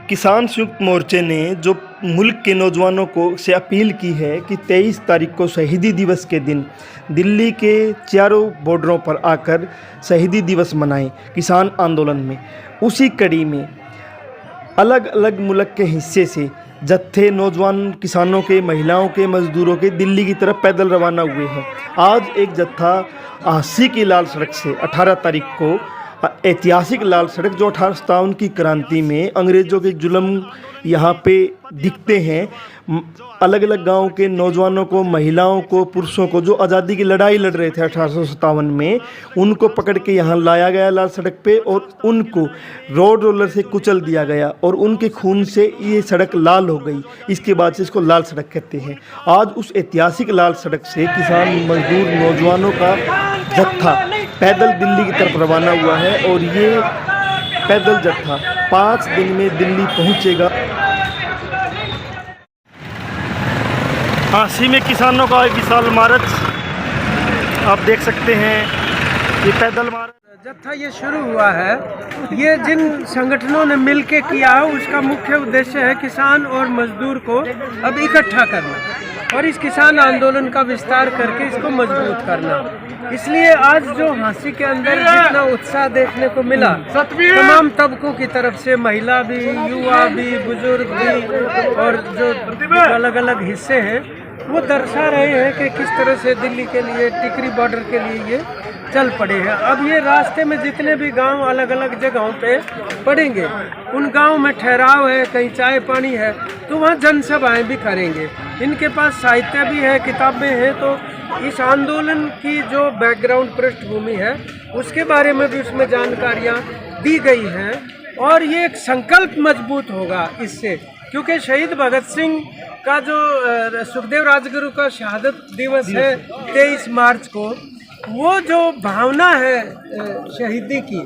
किसान संयुक्त मोर्चे ने जो मुल्क के नौजवानों को से अपील की है कि 23 तारीख को शहीदी दिवस के दिन दिल्ली के चारों बॉर्डरों पर आकर शहीदी दिवस मनाएं किसान आंदोलन में, उसी कड़ी में अलग अलग मुल्क के हिस्से से जत्थे नौजवान किसानों के, महिलाओं के, मजदूरों के दिल्ली की तरफ पैदल रवाना हुए हैं। आज एक जत्था झांसी की लाल सड़क से 18 तारीख को ऐतिहासिक लाल सड़क जो 1857 की क्रांति में अंग्रेज़ों के जुल्म यहाँ पे दिखते हैं, अलग अलग गांव के नौजवानों को, महिलाओं को, पुरुषों को जो आज़ादी की लड़ाई लड़ रहे थे 1857 में, उनको पकड़ के यहाँ लाया गया लाल सड़क पे और उनको रोड रोलर से कुचल दिया गया और उनके खून से ये सड़क लाल हो गई। इसके बाद से इसको लाल सड़क कहते हैं। आज उस ऐतिहासिक लाल सड़क से किसान, मजदूर, नौजवानों का जत्था पैदल दिल्ली की तरफ रवाना हुआ है और ये पैदल जत्था 5 दिन में दिल्ली पहुंचेगा। झांसी में किसानों का एक विशाल मार्च आप देख सकते हैं। ये पैदल मार्च जत्था ये शुरू हुआ है, ये जिन संगठनों ने मिलके किया है उसका मुख्य उद्देश्य है किसान और मजदूर को अब इकट्ठा करना और इस किसान आंदोलन का विस्तार करके इसको मजबूत करना। इसलिए आज जो झांसी के अंदर जितना उत्साह देखने को मिला तमाम तबकों की तरफ से, महिला भी, युवा भी, बुजुर्ग भी और जो अलग अलग हिस्से हैं, वो दर्शा रहे हैं कि किस तरह से दिल्ली के लिए, टिकरी बॉर्डर के लिए ये चल पड़े हैं। अब ये रास्ते में जितने भी गांव अलग अलग जगहों पे पड़ेंगे, उन गांव में ठहराव है, कहीं चाय पानी है, तो वहाँ जनसभाएं भी करेंगे। इनके पास साहित्य भी है, किताबें हैं, तो इस आंदोलन की जो बैकग्राउंड पृष्ठभूमि है उसके बारे में भी उसमें जानकारियाँ दी गई हैं और ये एक संकल्प मजबूत होगा इससे, क्योंकि शहीद भगत सिंह का जो सुखदेव राजगुरु का शहादत दिवस है 23 मार्च को, वो जो भावना है शहीदी की,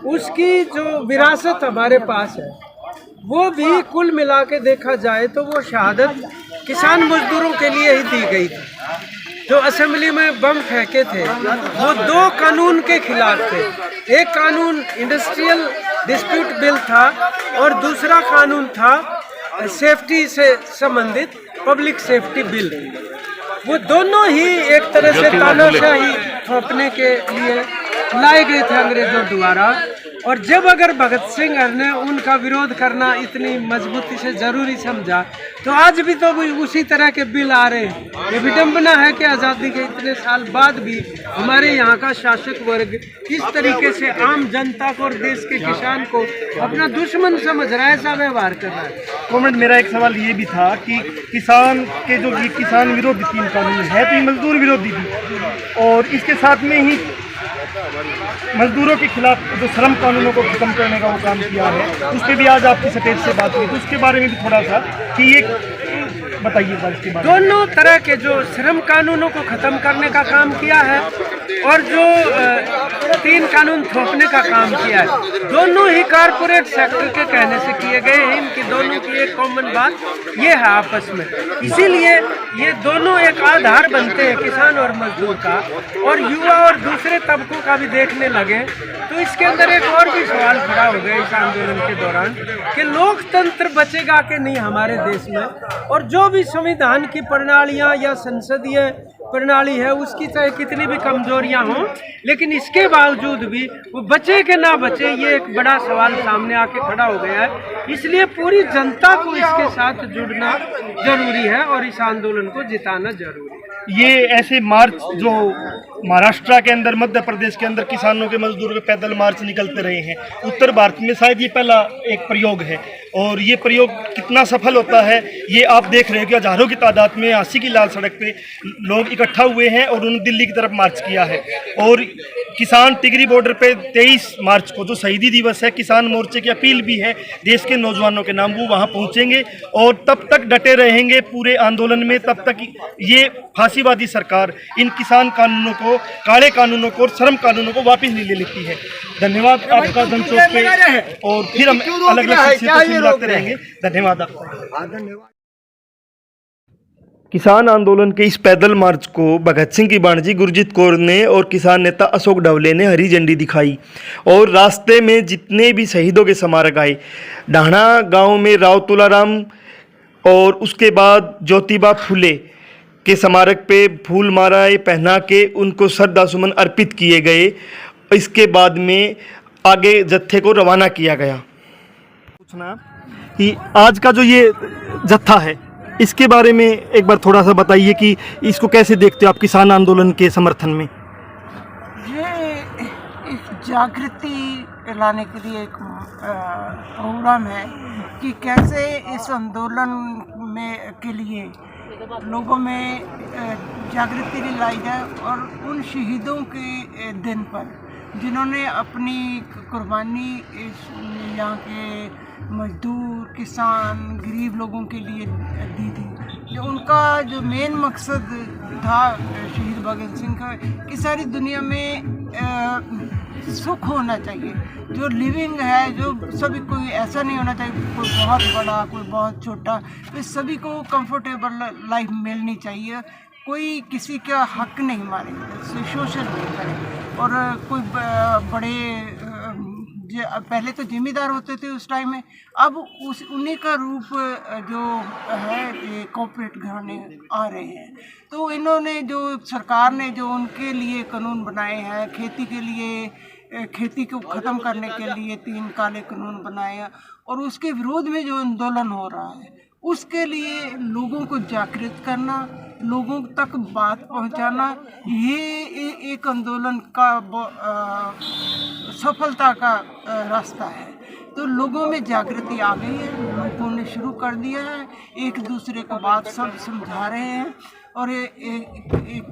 उसकी जो विरासत हमारे पास है, वो भी कुल मिला के देखा जाए तो वो शहादत किसान मजदूरों के लिए ही दी गई थी। जो असेंबली में बम फेंके थे वो 2 कानून के खिलाफ थे। एक कानून इंडस्ट्रियल डिस्प्यूट बिल था और दूसरा कानून था सेफ्टी से संबंधित पब्लिक सेफ्टी बिल। वो दोनों ही एक तरह से तानाशाही थोपने के लिए लाए गए थे अंग्रेजों द्वारा, और जब अगर भगत सिंह ने उनका विरोध करना इतनी मजबूती से ज़रूरी समझा, तो आज भी तो उसी तरह के बिल आ रहे हैं। ये विडम्बना है कि आज़ादी के इतने साल बाद भी हमारे यहाँ का शासक वर्ग किस तरीके से आम जनता को और देश के किसान को अपना दुश्मन समझ रहा है, ऐसा व्यवहार कर रहा है। कॉमेंट मेरा एक सवाल ये भी था कि किसान के जो ये किसान विरोधी 3 कानून है तो ये मजदूर विरोधी भी, और इसके साथ में ही मजदूरों के खिलाफ जो श्रम कानूनों को खत्म करने का वो काम किया है, उस पर भी आज आपकी स्टेज से बात हुई, तो उसके बारे में भी थोड़ा सा कि ये बताइए इसके बारे में। दोनों तरह के जो श्रम कानूनों को खत्म करने का काम किया है और जो 3 कानून थोपने का काम किया है, दोनों ही कारपोरेट सेक्टर के कहने से किए गए हैं। इनकी दोनों की एक कॉमन बात ये है आपस में, इसीलिए ये दोनों एक आधार बनते हैं किसान और मजदूर का, और युवा और दूसरे तबकों का भी देखने लगे तो इसके अंदर एक और भी सवाल खड़ा हो गया इस आंदोलन के दौरान कि लोकतंत्र बचेगा कि नहीं हमारे देश में, और जो भी संविधान की प्रणालियाँ या संसदीय प्रणाली है उसकी चाहे कितनी भी कमजोरियां हों, लेकिन इसके बावजूद भी वो बचे कि ना बचे, ये एक बड़ा सवाल सामने आके खड़ा हो गया है। इसलिए पूरी जनता को इसके साथ जुड़ना जरूरी है और इस आंदोलन को जिताना जरूरी है। ये ऐसे मार्च जो महाराष्ट्र के अंदर, मध्य प्रदेश के अंदर किसानों के, मजदूरों के पैदल मार्च निकलते रहे हैं, उत्तर भारत में शायद ये पहला एक प्रयोग है, और ये प्रयोग कितना सफल होता है ये आप देख रहे हैं कि हजारों की तादाद में झांसी की लाल सड़क पे लोग इकट्ठा हुए हैं और उन्होंने दिल्ली की तरफ मार्च किया है। और किसान टिकरी बॉर्डर पे 23 मार्च को जो शहीदी दिवस है, किसान मोर्चे की अपील भी है देश के नौजवानों के नाम, वो वहाँ पहुँचेंगे और तब तक डटे रहेंगे पूरे आंदोलन में, तब तक ये फांसीवादी सरकार इन किसान कानूनों को, काले कानूनों को और श्रम कानूनों को वापस नहीं ले लेती है। धन्यवाद आपका जनचौक पे, और फिर हम अलग अलग मिलाते रहेंगे। धन्यवाद आपका। किसान आंदोलन के इस पैदल मार्च को भगत सिंह की भांजी गुरजीत कौर ने और किसान नेता अशोक डवले ने हरी झंडी दिखाई और रास्ते में जितने भी शहीदों के स्मारक आए, ढाणा गांव में राव तुलाराम और उसके बाद ज्योतिबा फुले के स्मारक पे फूल मालाएं पहना के उनको श्रद्धा सुमन अर्पित किए गए। इसके बाद में आगे जत्थे को रवाना किया गया। पूछना कि आज का जो ये जत्था है, इसके बारे में एक बार थोड़ा सा बताइए कि इसको कैसे देखते हो आप किसान आंदोलन के समर्थन में? ये एक जागृति लाने के लिए एक प्रोग्राम है कि कैसे इस आंदोलन में के लिए लोगों में जागृति लाई जाए और उन शहीदों के दिन पर जिन्होंने अपनी कुर्बानी इस यहाँ के मजदूर, किसान, गरीब लोगों के लिए दी थी। जो उनका जो मेन मकसद था शहीद भगत सिंह का कि सारी दुनिया में सुख होना चाहिए, जो लिविंग है, जो सभी कोई ऐसा नहीं होना चाहिए कोई बहुत बड़ा कोई बहुत छोटा, तो सभी को कंफर्टेबल लाइफ मिलनी चाहिए। कोई किसी का हक नहीं मारेगा, शोषण नहीं करे। और कोई बड़े पहले तो जिम्मेदार होते थे उस टाइम में, अब उन्हीं का रूप जो है ये कॉर्पोरेट घराने आ रहे हैं। तो इन्होंने जो सरकार ने जो उनके लिए कानून बनाए हैं, खेती के लिए, खेती को ख़त्म करने के लिए 3 काले कानून बनाए हैं और उसके विरोध में जो आंदोलन हो रहा है उसके लिए लोगों को जागृत करना, लोगों तक बात पहुंचाना, ये एक आंदोलन का सफलता का रास्ता है। तो लोगों में जागृति आ गई है, लोगों ने शुरू कर दिया है, एक दूसरे को बात सब समझा रहे हैं। और ये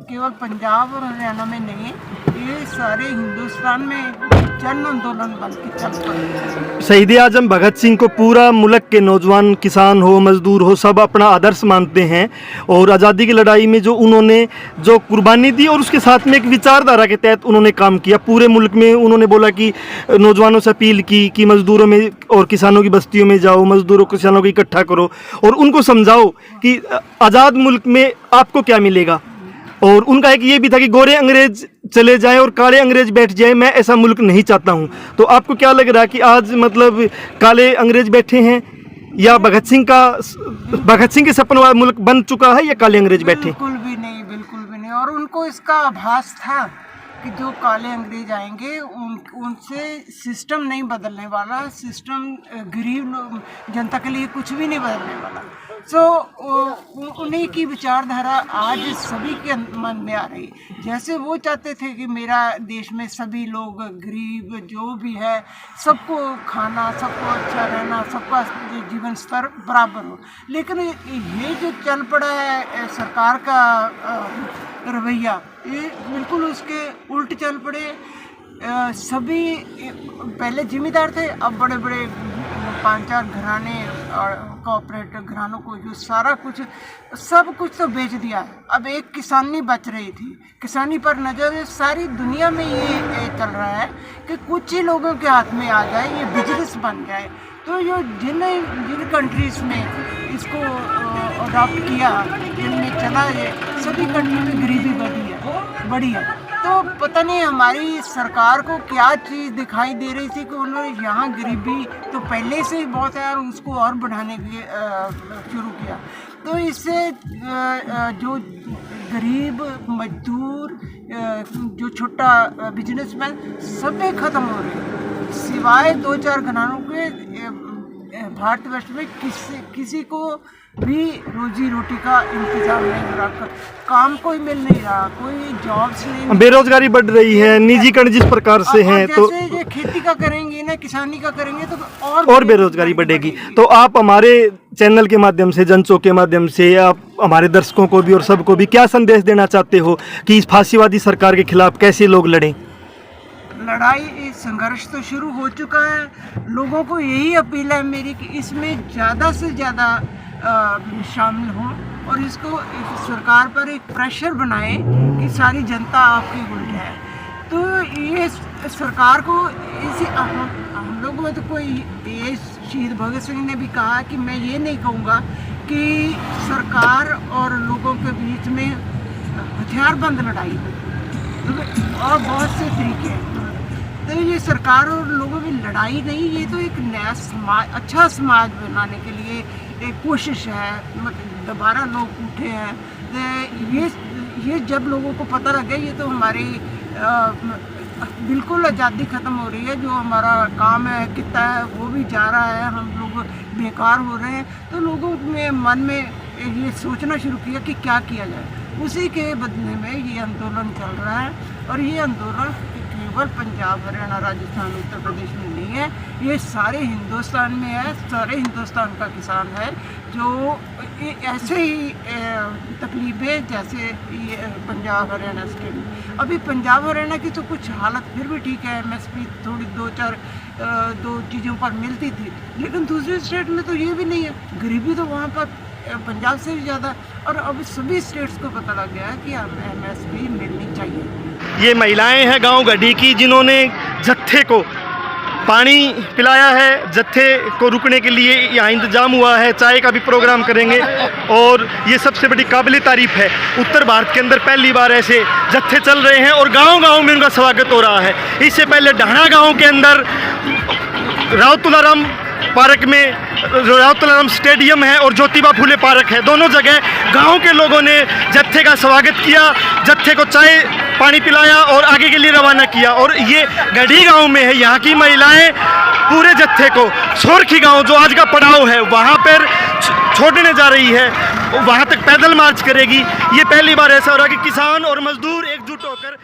केवल पंजाब और हरियाणा में नहीं, ये सारे हिंदुस्तान में जन आंदोलन बन के चल पड़े। शहीद आजम भगत सिंह को पूरा मुल्क के नौजवान, किसान हो, मजदूर हो, सब अपना आदर्श मानते हैं और आज़ादी की लड़ाई में जो उन्होंने जो कुर्बानी दी और उसके साथ में एक विचारधारा के तहत उन्होंने काम किया। पूरे मुल्क में उन्होंने बोला कि नौजवानों से अपील की कि मजदूरों में और किसानों की बस्तियों में जाओ, मजदूरों किसानों को इकट्ठा करो और उनको समझाओ कि आज़ाद मुल्क में आपको क्या मिलेगा। और उनका एक ये भी था कि गोरे अंग्रेज चले जाएं और काले अंग्रेज बैठ जाएं, मैं ऐसा मुल्क नहीं चाहता हूं। तो आपको क्या लग रहा है कि आज मतलब काले अंग्रेज बैठे हैं या भगत सिंह के सपने वाला मुल्क बन चुका है या काले अंग्रेज बैठे? बिल्कुल भी नहीं, बिल्कुल भी नहीं। और उनको इसका आभास था कि जो काले अंग्रेज आएंगे उनसे सिस्टम नहीं बदलने वाला, सिस्टम गरीब जनता के लिए कुछ भी नहीं बदलने वाला। सो उन्हीं की विचारधारा आज सभी के मन में आ रही। जैसे वो चाहते थे कि मेरा देश में सभी लोग गरीब जो भी है सबको खाना, सबको अच्छा रहना, सबका जीवन स्तर बराबर हो, लेकिन ये जो चल पड़ा है सरकार का रवैया, ये बिल्कुल उसके उल्ट चल पड़े। सभी पहले जिम्मेदार थे, अब बड़े बड़े 5-4 घराने और कॉर्पोरेट घरानों को जो सारा कुछ सब कुछ तो बेच दिया है। अब एक किसानी बच रही थी, किसानी पर नज़र सारी दुनिया में ये चल रहा है कि कुछ ही लोगों के हाथ में आ जाए, ये बिजनेस बन जाए। तो जो जिन कंट्रीज़ में इसको अडॉप्ट किया, जिनमें चला है, सभी कंट्री में गरीबी बढ़ी है। तो पता नहीं हमारी सरकार को क्या चीज़ दिखाई दे रही थी कि उन्होंने यहाँ गरीबी तो पहले से ही बहुत है और उसको और बढ़ाने के शुरू किया। तो इससे जो गरीब, मजदूर, जो छोटा बिजनेसमैन सभी ख़त्म हो रहे हैं, सिवाय 2-4 घरानों के। भारतवर्ष में किसी को भी रोजी रोटी का इंतजाम नहीं हो रहा, काम कोई मिल नहीं रहा, कोई जॉब्स नहीं, बेरोजगारी बढ़ रही है, निजीकरण जिस प्रकार से है, तो ये खेती का करेंगे ना, किसानी का करेंगे तो और बेरोजगारी बढ़ेगी। तो आप हमारे चैनल के माध्यम से, जनचो के माध्यम से, आप हमारे दर्शकों को भी और सबको भी क्या संदेश देना चाहते हो कि इस फांसीवादी सरकार के खिलाफ कैसे लोग लड़ें? लड़ाई, संघर्ष तो शुरू हो चुका है। लोगों को यही अपील है मेरी कि इसमें ज़्यादा से ज़्यादा शामिल हों और इसको सरकार पर एक प्रेशर बनाएं कि सारी जनता आपकी उल्ट है। तो ये सरकार को इसी हम लोगों में तो कोई, ये शहीद भगत सिंह ने भी कहा कि मैं ये नहीं कहूँगा कि सरकार और लोगों के बीच में हथियारबंद लड़ाई हो, और बहुत से तरीके हैं। तो ये सरकार और लोगों में लड़ाई नहीं, ये तो एक नया समाज, अच्छा समाज बनाने के लिए एक कोशिश है। मतलब दोबारा लोग उठे हैं। ये जब लोगों को पता लगे ये तो हमारी बिल्कुल आज़ादी ख़त्म हो रही है, जो हमारा काम है कितना है वो भी जा रहा है, हम लोग बेकार हो रहे हैं, तो लोगों में मन में ये सोचना शुरू किया कि क्या किया जाए। उसी के बदले में ये आंदोलन चल रहा है। और ये आंदोलन केवल पंजाब, हरियाणा, राजस्थान, उत्तर प्रदेश में नहीं है, ये सारे हिंदुस्तान में है। सारे हिंदुस्तान का किसान है जो ऐसे ही तकलीफें जैसे ये पंजाब हरियाणा स्टेट में। अभी पंजाब हरियाणा की तो कुछ हालत फिर भी ठीक है, MSP थोड़ी दो चीज़ों पर मिलती थी, लेकिन दूसरे स्टेट में तो ये भी नहीं है। गरीबी तो वहाँ पर पंजाब से भी ज़्यादा। और अब सभी स्टेट्स को पता लग गया है कि MSP मिलनी चाहिए। ये महिलाएं हैं गांव गढ़ी की, जिन्होंने जत्थे को पानी पिलाया है। जत्थे को रुकने के लिए यहाँ इंतजाम हुआ है, चाय का भी प्रोग्राम करेंगे। और ये सबसे बड़ी काबिल तारीफ है, उत्तर भारत के अंदर पहली बार ऐसे जत्थे चल रहे हैं और गांव-गांव में उनका स्वागत हो रहा है। इससे पहले ढाणा गांव के अंदर राव तुलाराम पार्क में, जो राव तुलाराम स्टेडियम है और ज्योतिबा फूले पार्क है, दोनों जगह गांव के लोगों ने जत्थे का स्वागत किया, जत्थे को चाय पानी पिलाया और आगे के लिए रवाना किया। और ये गढ़ी गांव में है, यहाँ की महिलाएं पूरे जत्थे को सोरखी गांव, जो आज का पड़ाव है, वहाँ पर छोड़ने जा रही है, वहाँ तक पैदल मार्च करेगी। ये पहली बार ऐसा हो रहा है कि किसान और मजदूर एकजुट होकर